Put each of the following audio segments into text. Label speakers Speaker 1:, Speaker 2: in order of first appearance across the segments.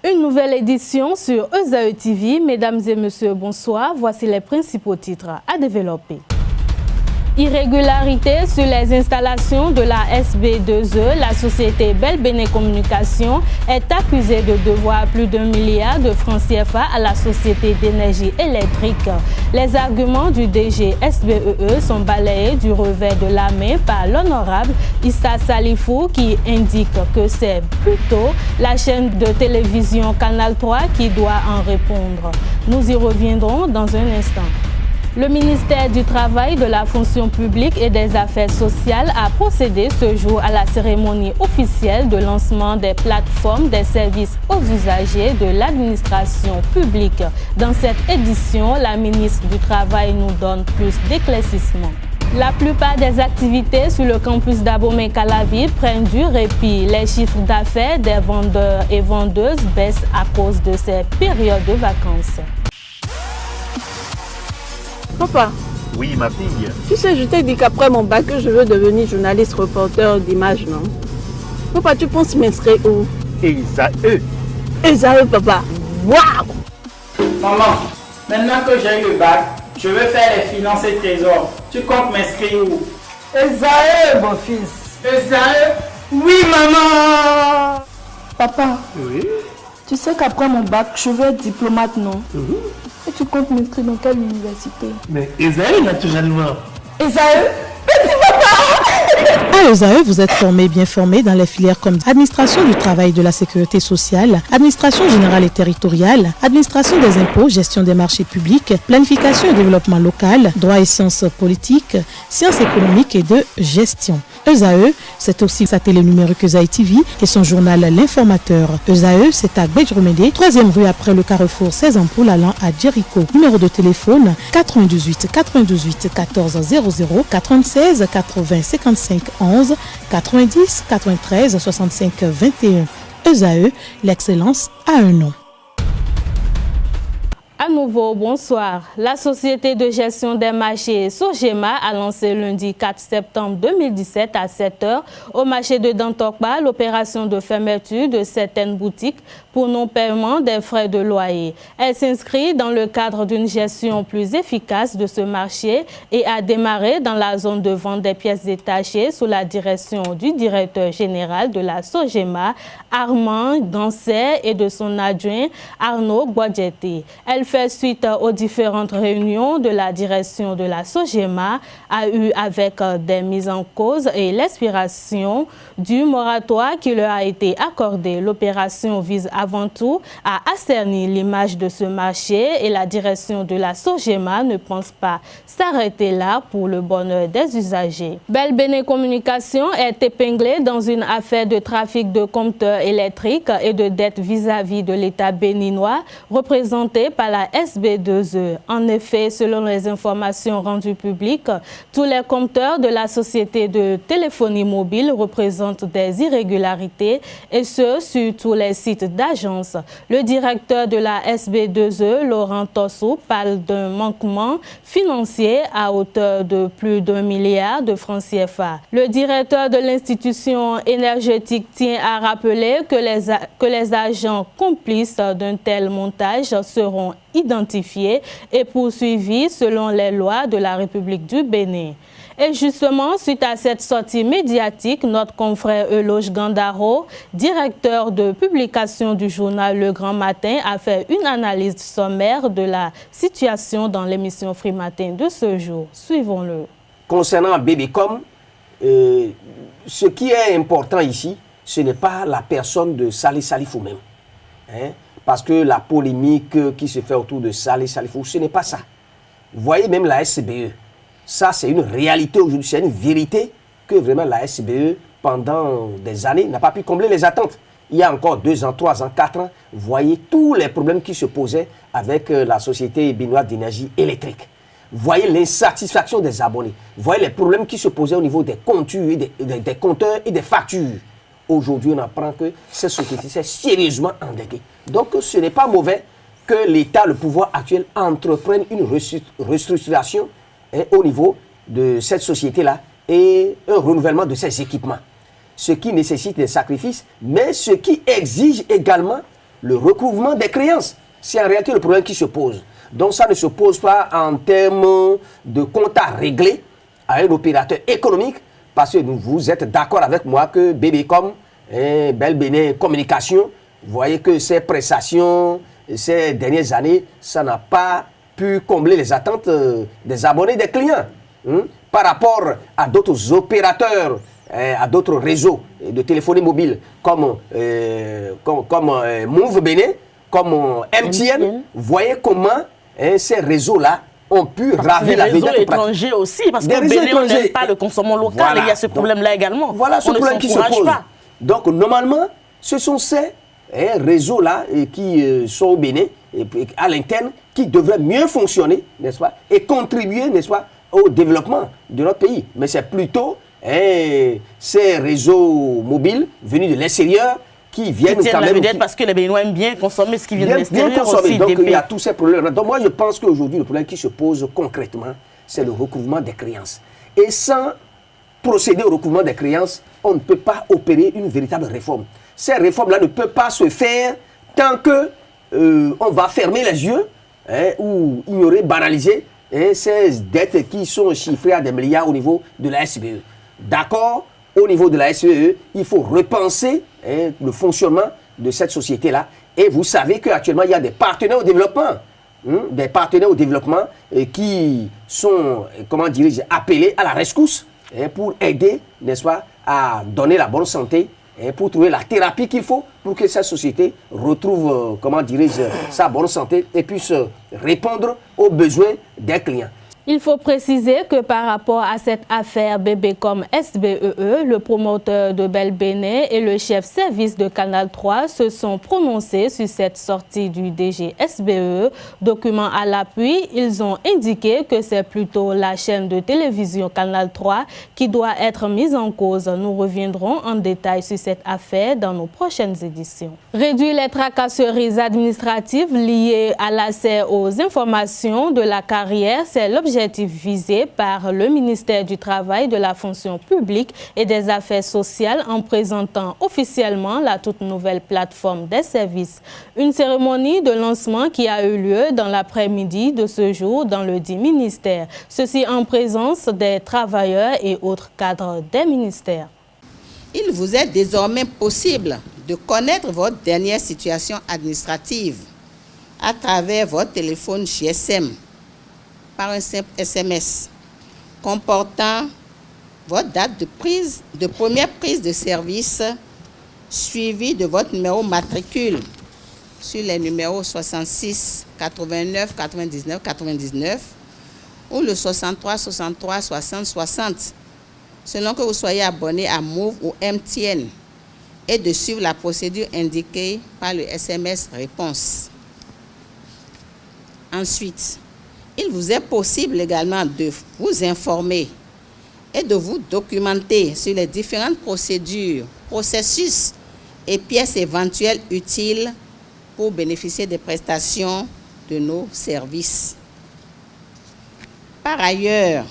Speaker 1: Une nouvelle édition sur ESAE TV. Mesdames et messieurs, bonsoir. Voici les principaux titres à développer. Irrégularité sur les installations de la SB2E. La société Bell Béné Communication est accusée de devoir plus d'1 milliard de francs CFA à la société d'énergie électrique. Les arguments du DG SBEE sont balayés du revers de la main par l'honorable Issa Salifou qui indique que c'est plutôt la chaîne de télévision Canal 3 qui doit en répondre. Nous y reviendrons dans un instant. Le ministère du Travail, de la Fonction publique et des Affaires sociales a procédé ce jour à la cérémonie officielle de lancement des plateformes des services aux usagers de l'administration publique. Dans cette édition, la ministre du Travail nous donne plus d'éclaircissements. La plupart des activités sur le campus d'Abomey-Calavi prennent du répit. Les chiffres d'affaires des vendeurs et vendeuses baissent à cause de ces périodes de vacances.
Speaker 2: Papa.
Speaker 3: Oui, ma fille.
Speaker 2: Tu sais, je t'ai dit qu'après mon bac, je veux devenir journaliste reporter d'image, non? Papa, tu penses m'inscrire où?
Speaker 3: ESAE.
Speaker 2: ESAE, papa. Waouh!
Speaker 4: Maman, maintenant que j'ai eu le bac, je veux faire les finances et trésors. Tu comptes m'inscrire où?
Speaker 5: ESAE, mon fils.
Speaker 4: ESAE? Oui, maman!
Speaker 5: Papa.
Speaker 3: Oui.
Speaker 5: Tu sais qu'après mon bac, je veux être diplomate, non? Et tu comptes m'inscrire dans quelle université?
Speaker 3: Mais ESAE, naturellement.
Speaker 5: ESAE?
Speaker 6: À ESAE, vous êtes bien formé dans les filières comme administration du travail et de la sécurité sociale, administration générale et territoriale, administration des impôts, gestion des marchés publics, planification et développement local, droit et sciences politiques, sciences économiques et de gestion. ESAE, c'est aussi sa télé numérique ESAE TV et son journal L'Informateur. ESAE, c'est à Bedjromede, 3e rue après le carrefour 16 ampoules allant à Jericho. Numéro de téléphone 98 98 14 00 96 80 55 11 90 93 65 21. ESAE, l'excellence a un nom.
Speaker 1: À nouveau, bonsoir. La société de gestion des marchés Sogema a lancé lundi 4 septembre 2017 à 7h au marché de Dantokba l'opération de fermeture de certaines boutiques pour non-paiement des frais de loyer. Elle s'inscrit dans le cadre d'une gestion plus efficace de ce marché et a démarré dans la zone de vente des pièces détachées sous la direction du directeur général de la Sogema, Armand Danset, et de son adjoint Arnaud Guadjeté. Elle fait suite aux différentes réunions de la direction de la Sogema a eu avec des mises en cause et l'expiration du moratoire qui leur a été accordé. L'opération vise avant tout à assainir l'image de ce marché et la direction de la Sogema ne pense pas s'arrêter là pour le bonheur des usagers. Bell Béné Communication est épinglée dans une affaire de trafic de compteurs électriques et de dettes vis-à-vis de l'État béninois représentée par la SB2E. En effet, selon les informations rendues publiques, tous les compteurs de la société de téléphonie mobile représentent des irrégularités et ce, sur tous les sites d'agence. Le directeur de la SB2E, Laurent Tossou, parle d'un manquement financier à hauteur de plus d'1 milliard de francs CFA. Le directeur de l'institution énergétique tient à rappeler que les agents complices d'un tel montage seront identifiés et poursuivis selon les lois de la République du Bénin. Et justement, suite à cette sortie médiatique, notre confrère Eloge Gandaro, directeur de publication du journal Le Grand Matin, a fait une analyse sommaire de la situation dans l'émission Free Matin de ce jour. Suivons-le.
Speaker 7: Concernant Bébécom, ce qui est important ici, ce n'est pas la personne de Saleh Salifou même. Parce que la polémique qui se fait autour de Saleh Salifou, ce n'est pas ça. Vous voyez même la SBE. Ça, c'est une réalité aujourd'hui, c'est une vérité que vraiment la SBE, pendant des années, n'a pas pu combler les attentes. Il y a encore 2 ans, 3 ans, 4 ans, vous voyez tous les problèmes qui se posaient avec la société béninoise d'énergie électrique. Vous voyez l'insatisfaction des abonnés. Vous voyez les problèmes qui se posaient au niveau des compteurs, des compteurs et des factures. Aujourd'hui, on apprend que cette société s'est sérieusement endetée. Donc, ce n'est pas mauvais que l'État, le pouvoir actuel, entreprenne une restructuration au niveau de cette société-là et un renouvellement de ses équipements. Ce qui nécessite des sacrifices, mais ce qui exige également le recouvrement des créances. C'est en réalité le problème qui se pose. Donc ça ne se pose pas en termes de compte à régler à un opérateur économique, parce que vous êtes d'accord avec moi que Bébécom, Bell Bénin Communication, vous voyez que ces prestations, ces dernières années, ça n'a pas pu combler les attentes des abonnés, des clients. Par rapport à d'autres opérateurs, à d'autres réseaux de téléphonie mobile comme Move Bénin, comme MTN, vous voyez comment ces réseaux-là ont pu raver la vedette.
Speaker 8: Des réseaux étrangers aussi, parce que Bénin, on n'aime pas le consommant local, voilà, il y a ce problème-là également.
Speaker 7: Voilà ce problème qui se pose. Pas. Donc, normalement, ce sont ces réseaux-là qui sont au Bénin, à l'interne, qui devraient mieux fonctionner, n'est-ce pas, et contribuer, n'est-ce pas, au développement de notre pays. Mais c'est plutôt ces réseaux mobiles venus de l'extérieur qui viennent quand même...
Speaker 8: parce que les Béninois aiment bien consommer ce qui vient de l'extérieur aussi.
Speaker 7: Donc il y a tous ces problèmes. Donc moi je pense qu'aujourd'hui le problème qui se pose concrètement, c'est le recouvrement des créances. Et sans procéder au recouvrement des créances, on ne peut pas opérer une véritable réforme. Ces réformes-là ne peuvent pas se faire tant que on va fermer les yeux ou ignorer, banaliser ces dettes qui sont chiffrées à des milliards au niveau de la SBE. D'accord, au niveau de la SBE, il faut repenser le fonctionnement de cette société-là. Et vous savez qu'actuellement, il y a des partenaires au développement. Des partenaires au développement qui sont, comment dirais-je, appelés à la rescousse pour aider, n'est-ce pas, à donner la bonne santé, pour trouver la thérapie qu'il faut pour que cette société retrouve, comment dirais-je, sa bonne santé et puisse répondre aux besoins des clients.
Speaker 1: Il faut préciser que par rapport à cette affaire Bébécom SBEE, le promoteur de Bell Bénin et le chef service de Canal 3 se sont prononcés sur cette sortie du DG SBEE. Document à l'appui, ils ont indiqué que c'est plutôt la chaîne de télévision Canal 3 qui doit être mise en cause. Nous reviendrons en détail sur cette affaire dans nos prochaines éditions. Réduire les tracasseries administratives liées à l'accès aux informations de la carrière, c'est l'objectif visé par le ministère du Travail, de la fonction publique et des affaires sociales en présentant officiellement la toute nouvelle plateforme des services. Une cérémonie de lancement qui a eu lieu dans l'après-midi de ce jour dans le dit ministère. Ceci en présence des travailleurs et autres cadres des ministères.
Speaker 9: Il vous est désormais possible de connaître votre dernière situation administrative à travers votre téléphone GSM par un simple SMS comportant votre date de première prise de service suivie de votre numéro matricule sur les numéros 66 89 99 99 ou le 63 63 60 60 selon que vous soyez abonné à Move ou MTN et de suivre la procédure indiquée par le SMS réponse. Ensuite, il vous est possible également de vous informer et de vous documenter sur les différentes procédures, processus et pièces éventuelles utiles pour bénéficier des prestations de nos services. Par ailleurs,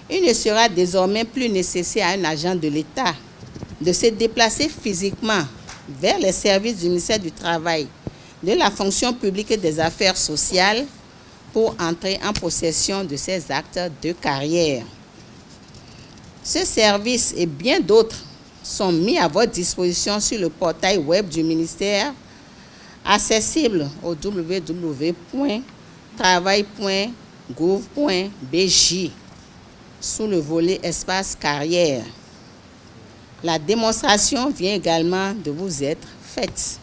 Speaker 9: il ne sera désormais plus nécessaire à un agent de l'État de se déplacer physiquement vers les services du ministère du Travail, de la fonction publique et des affaires sociales pour entrer en possession de ces actes de carrière. Ce service et bien d'autres sont mis à votre disposition sur le portail web du ministère, accessible au www.travail.gouv.bj sous le volet espace carrière. La démonstration vient également de vous être faite.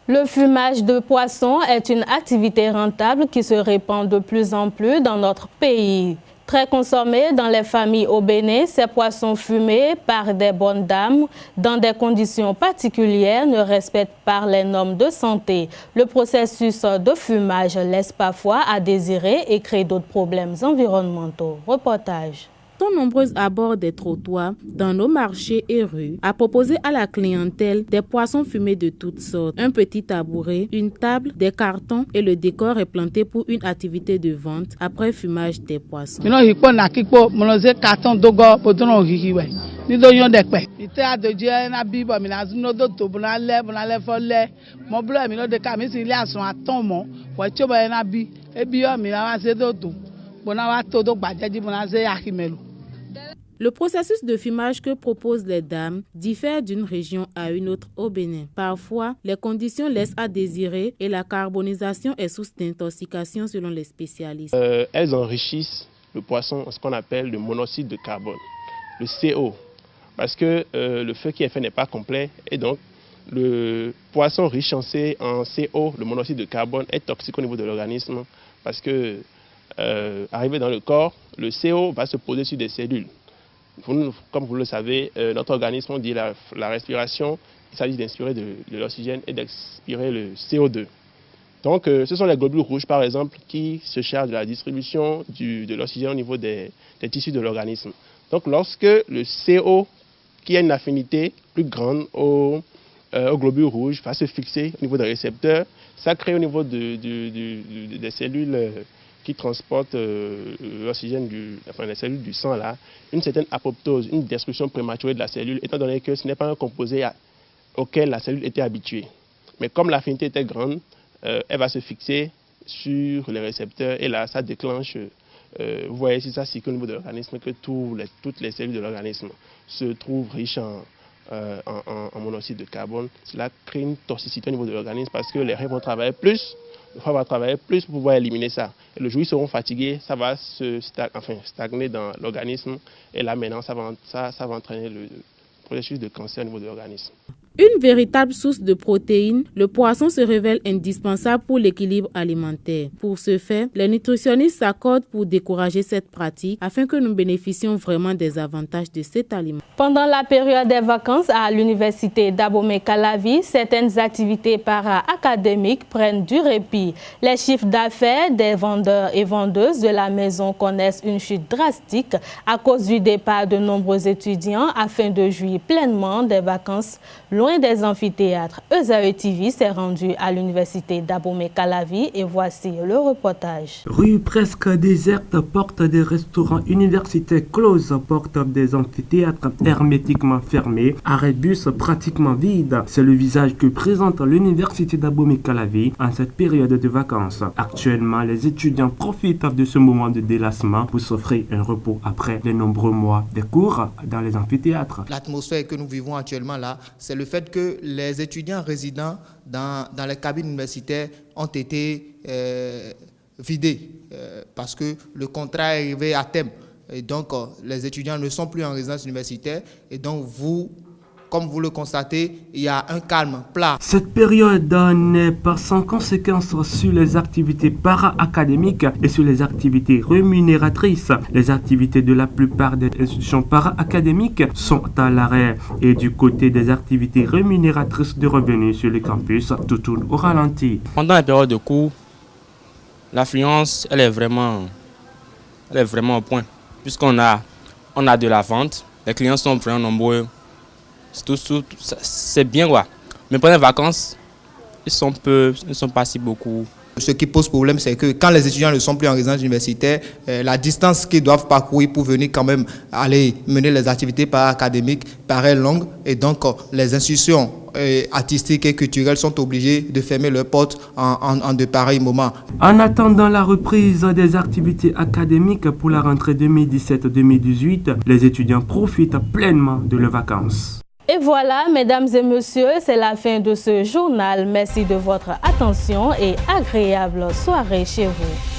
Speaker 1: Le fumage de poissons est une activité rentable qui se répand de plus en plus dans notre pays. Très consommés dans les familles au Bénin, ces poissons fumés par des bonnes dames dans des conditions particulières ne respectent pas les normes de santé. Le processus de fumage laisse parfois à désirer et crée d'autres problèmes environnementaux. Reportage.
Speaker 10: Sont nombreuses à bord des trottoirs, dans nos marchés et rues, à proposer à la clientèle des poissons fumés de toutes sortes. Un petit tabouret, une table, des cartons et le décor est planté pour une activité de vente après fumage des poissons.
Speaker 11: ni do yon dekpe ite adoje na bibo mi na zuno do to buna le fo le mo blo mi no de ka mi si ile asun aton mo wo ti o ba na bi ebi o mi na wa se do to bona wa to do gbajeji bona se akimelu.
Speaker 10: Le processus de fumage que proposent les dames diffère d'une région à une autre au Bénin. Parfois, les conditions laissent à désirer et la carbonisation est source d'intoxication selon les spécialistes.
Speaker 12: Elles enrichissent le poisson, ce qu'on appelle le monoxyde de carbone, le CO, parce que le feu qui est fait n'est pas complet et donc le poisson riche en CO, le monoxyde de carbone, est toxique au niveau de l'organisme parce que arrivé dans le corps, le CO va se poser sur des cellules. Comme vous le savez, notre organisme dit la respiration, il s'agit d'inspirer de l'oxygène et d'expirer le CO2. Donc ce sont les globules rouges par exemple qui se chargent de la distribution de l'oxygène au niveau des tissus de l'organisme. Donc lorsque le CO, qui a une affinité plus grande aux globules rouges, va se fixer au niveau des récepteurs, ça crée au niveau des cellules qui transportent l'oxygène, les cellules du sang là, une certaine apoptose, une destruction prématurée de la cellule, étant donné que ce n'est pas un composé auquel la cellule était habituée. Mais comme l'affinité était grande, elle va se fixer sur les récepteurs et là, ça déclenche, vous voyez si ça circule au niveau de l'organisme, que toutes les cellules de l'organisme se trouvent riches en monoxyde de carbone. Cela crée une toxicité au niveau de l'organisme parce que les reins vont travailler plus, le foie va travailler plus pour pouvoir éliminer ça. Et le jour où ils seront fatigués, ça va stagner dans l'organisme et là maintenant ça va entraîner le processus de cancer au niveau de l'organisme.
Speaker 10: Une véritable source de protéines, le poisson se révèle indispensable pour l'équilibre alimentaire. Pour ce faire, les nutritionnistes s'accordent pour décourager cette pratique afin que nous bénéficions vraiment des avantages de cet aliment.
Speaker 1: Pendant la période des vacances à l'université d'Abomey-Calavi, certaines activités para-académiques prennent du répit. Les chiffres d'affaires des vendeurs et vendeuses de la maison connaissent une chute drastique à cause du départ de nombreux étudiants afin de jouir pleinement des vacances loin des amphithéâtres. ESAE TV s'est rendu à l'université d'Abomey-Calavi et voici le reportage.
Speaker 13: Rue presque déserte, porte des restaurants universitaires closes, porte des amphithéâtres hermétiquement fermés, arrêt bus pratiquement vide. C'est le visage que présente l'université d'Abomey-Calavi en cette période de vacances. Actuellement, les étudiants profitent de ce moment de délassement pour s'offrir un repos après les nombreux mois de cours dans les amphithéâtres.
Speaker 14: L'atmosphère que nous vivons actuellement là, c'est le fait que les étudiants résidant dans les cabines universitaires ont été vidés parce que le contrat est arrivé à terme. Et donc, les étudiants ne sont plus en résidence universitaire. Et donc, comme vous le constatez, il y a un calme plat.
Speaker 13: Cette période n'est pas sans conséquences sur les activités para-académiques et sur les activités rémunératrices. Les activités de la plupart des institutions para-académiques sont à l'arrêt. Et du côté des activités rémunératrices de revenus sur le campus, tout tourne au ralenti.
Speaker 15: Pendant la période de cours, l'affluence, elle est vraiment au point. Puisqu'on a de la vente, les clients sont vraiment nombreux. C'est bien quoi. Mais pendant les vacances, ils ne sont pas si beaucoup.
Speaker 14: Ce qui pose problème, c'est que quand les étudiants ne sont plus en résidence universitaire, la distance qu'ils doivent parcourir pour venir quand même aller mener les activités para-académiques paraît longue. Et donc, les institutions artistiques et culturelles sont obligées de fermer leurs portes en de pareils moments.
Speaker 13: En attendant la reprise des activités académiques pour la rentrée 2017-2018, les étudiants profitent pleinement de leurs vacances.
Speaker 1: Et voilà, mesdames et messieurs, c'est la fin de ce journal. Merci de votre attention et agréable soirée chez vous.